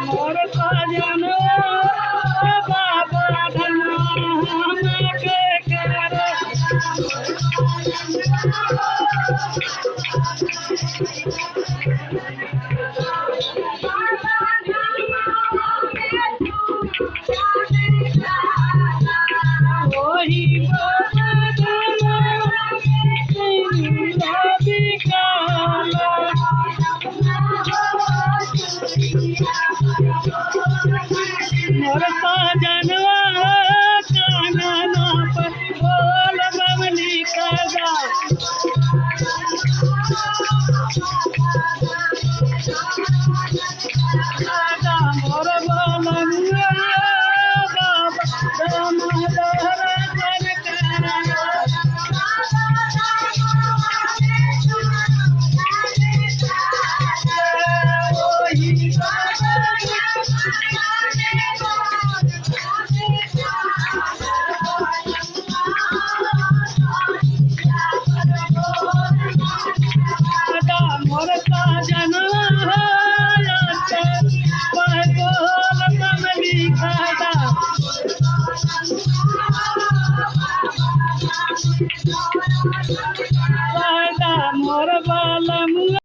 मोर सजन बाबा धाम के करे वही बाबा मोर सजनवा कानना पर बोल बबली कदा मोर बलनुआ बाबा